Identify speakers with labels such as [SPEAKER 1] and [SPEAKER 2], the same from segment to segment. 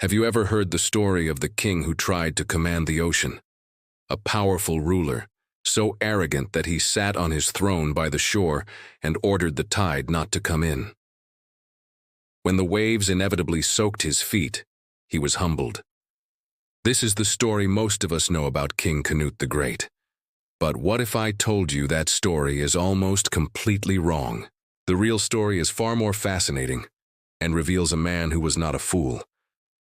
[SPEAKER 1] Have you ever heard the story of the king who tried to command the ocean? A powerful ruler, so arrogant that he sat on his throne by the shore and ordered the tide not to come in. When the waves inevitably soaked his feet, he was humbled. This is the story most of us know about King Canute the Great. But what if I told you that story is almost completely wrong? The real story is far more fascinating and reveals a man who was not a fool,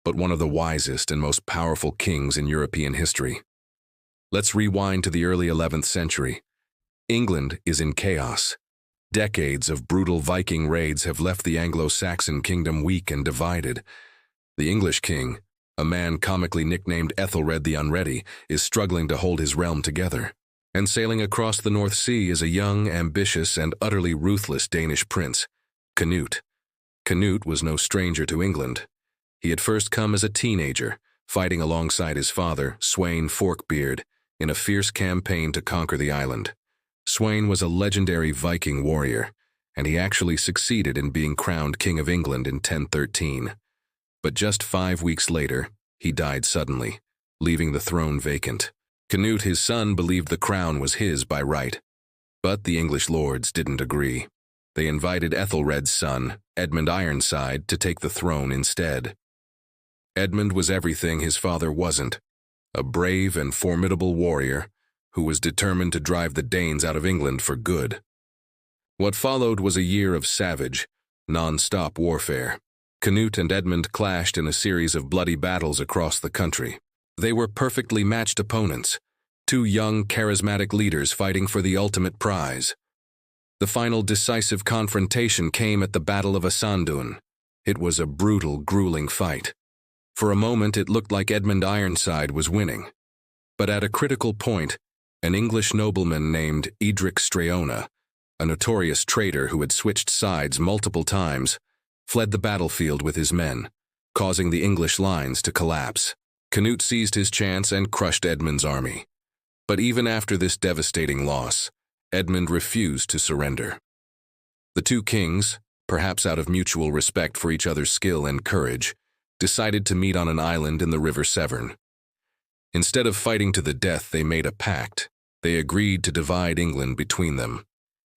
[SPEAKER 1] but one of the wisest and most powerful kings in European history. Let's rewind to the early 11th century. England is in chaos. Decades of brutal Viking raids have left the Anglo-Saxon kingdom weak and divided. The English king, a man comically nicknamed Ethelred the Unready, is struggling to hold his realm together. And sailing across the North Sea is a young, ambitious, and utterly ruthless Danish prince, Canute. Canute was no stranger to England. He had first come as a teenager, fighting alongside his father, Sweyn Forkbeard, in a fierce campaign to conquer the island. Sweyn was a legendary Viking warrior, and he actually succeeded in being crowned King of England in 1013. But just 5 weeks later, he died suddenly, leaving the throne vacant. Canute, his son, believed the crown was his by right. But the English lords didn't agree. They invited Ethelred's son, Edmund Ironside, to take the throne instead. Edmund was everything his father wasn't, a brave and formidable warrior who was determined to drive the Danes out of England for good. What followed was a year of savage, non-stop warfare. Canute and Edmund clashed in a series of bloody battles across the country. They were perfectly matched opponents, two young, charismatic leaders fighting for the ultimate prize. The final decisive confrontation came at the Battle of Asandun. It was a brutal, grueling fight. For a moment, it looked like Edmund Ironside was winning. But at a critical point, an English nobleman named Edric Streona, a notorious traitor who had switched sides multiple times, fled the battlefield with his men, causing the English lines to collapse. Canute seized his chance and crushed Edmund's army. But even after this devastating loss, Edmund refused to surrender. The two kings, perhaps out of mutual respect for each other's skill and courage, decided to meet on an island in the River Severn. Instead of fighting to the death, they made a pact. They agreed to divide England between them.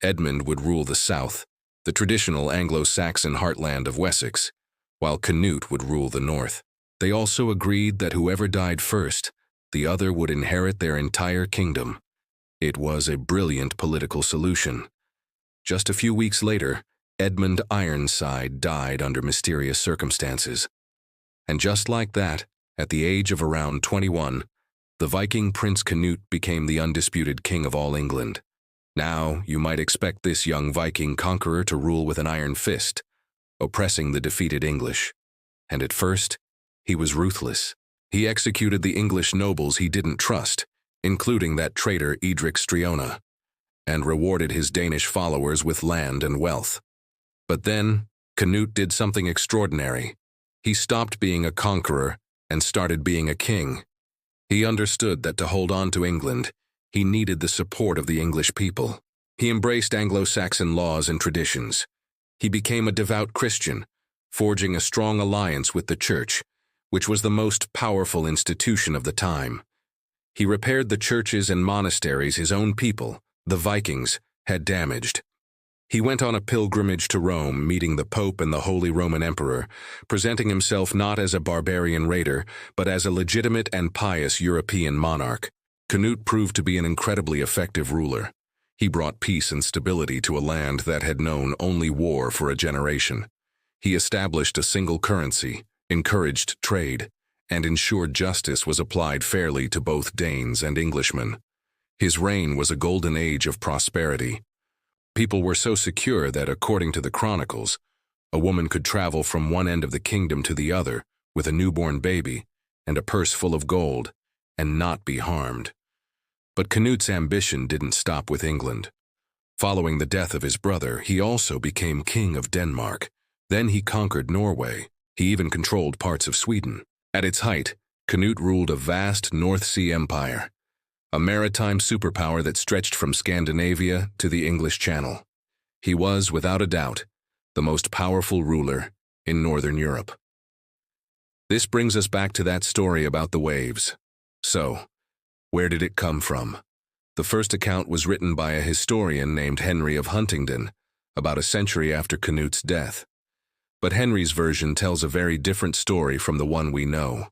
[SPEAKER 1] Edmund would rule the south, the traditional Anglo-Saxon heartland of Wessex, while Canute would rule the north. They also agreed that whoever died first, the other would inherit their entire kingdom. It was a brilliant political solution. Just a few weeks later, Edmund Ironside died under mysterious circumstances. And just like that, at the age of around 21, the Viking Prince Canute became the undisputed king of all England. Now, you might expect this young Viking conqueror to rule with an iron fist, oppressing the defeated English. And at first, he was ruthless. He executed the English nobles he didn't trust, including that traitor Edric Streona, and rewarded his Danish followers with land and wealth. But then, Canute did something extraordinary. He stopped being a conqueror and started being a king. He understood that to hold on to England, he needed the support of the English people. He embraced Anglo-Saxon laws and traditions. He became a devout Christian, forging a strong alliance with the Church, which was the most powerful institution of the time. He repaired the churches and monasteries his own people, the Vikings, had damaged. He went on a pilgrimage to Rome, meeting the Pope and the Holy Roman Emperor, presenting himself not as a barbarian raider, but as a legitimate and pious European monarch. Canute proved to be an incredibly effective ruler. He brought peace and stability to a land that had known only war for a generation. He established a single currency, encouraged trade, and ensured justice was applied fairly to both Danes and Englishmen. His reign was a golden age of prosperity. People were so secure that, according to the chronicles, a woman could travel from one end of the kingdom to the other with a newborn baby and a purse full of gold and not be harmed. But Canute's ambition didn't stop with England. Following the death of his brother, he also became king of Denmark. Then he conquered Norway. He even controlled parts of Sweden. At its height, Canute ruled a vast North Sea empire, a maritime superpower that stretched from Scandinavia to the English Channel. He was, without a doubt, the most powerful ruler in Northern Europe. This brings us back to that story about the waves. So, where did it come from? The first account was written by a historian named Henry of Huntingdon, about a century after Canute's death. But Henry's version tells a very different story from the one we know.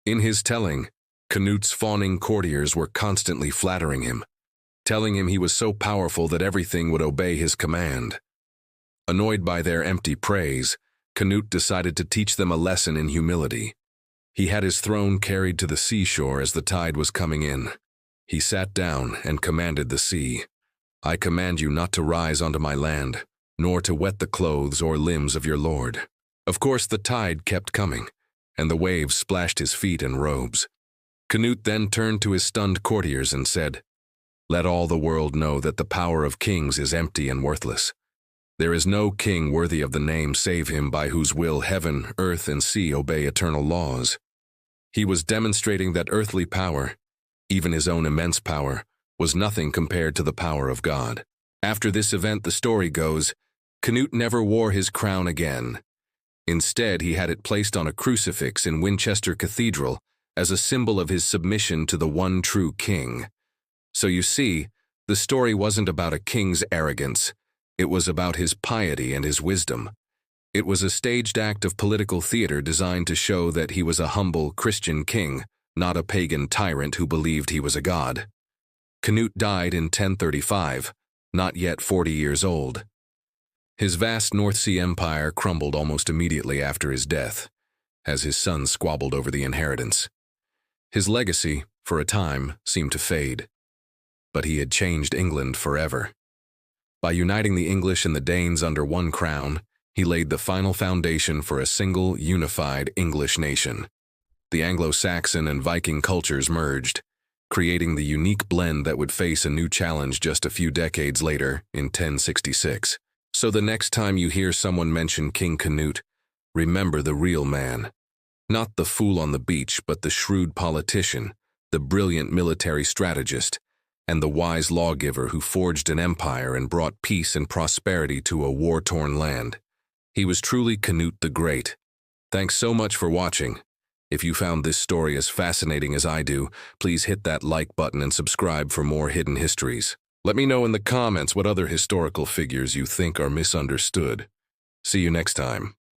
[SPEAKER 1] In his telling, Canute's fawning courtiers were constantly flattering him, telling him he was so powerful that everything would obey his command. Annoyed by their empty praise, Canute decided to teach them a lesson in humility. He had his throne carried to the seashore as the tide was coming in. He sat down and commanded the sea, "I command you not to rise onto my land, nor to wet the clothes or limbs of your lord." Of course, the tide kept coming, and the waves splashed his feet and robes. Canute then turned to his stunned courtiers and said, "Let all the world know that the power of kings is empty and worthless. There is no king worthy of the name save him by whose will heaven, earth, and sea obey eternal laws." He was demonstrating that earthly power, even his own immense power, was nothing compared to the power of God. After this event, the story goes, Canute never wore his crown again. Instead, he had it placed on a crucifix in Winchester Cathedral as a symbol of his submission to the one true king. So you see, the story wasn't about a king's arrogance. It was about his piety and his wisdom. It was a staged act of political theater designed to show that he was a humble Christian king, not a pagan tyrant who believed he was a god. Canute died in 1035, not yet 40 years old. His vast North Sea empire crumbled almost immediately after his death, as his sons squabbled over the inheritance. His legacy, for a time, seemed to fade. But he had changed England forever. By uniting the English and the Danes under one crown, he laid the final foundation for a single, unified English nation. The Anglo-Saxon and Viking cultures merged, creating the unique blend that would face a new challenge just a few decades later, in 1066. So the next time you hear someone mention King Canute, remember the real man. Not the fool on the beach, but the shrewd politician, the brilliant military strategist, and the wise lawgiver who forged an empire and brought peace and prosperity to a war-torn land. He was truly Canute the Great. Thanks so much for watching. If you found this story as fascinating as I do, please hit that like button and subscribe for more hidden histories. Let me know in the comments what other historical figures you think are misunderstood. See you next time.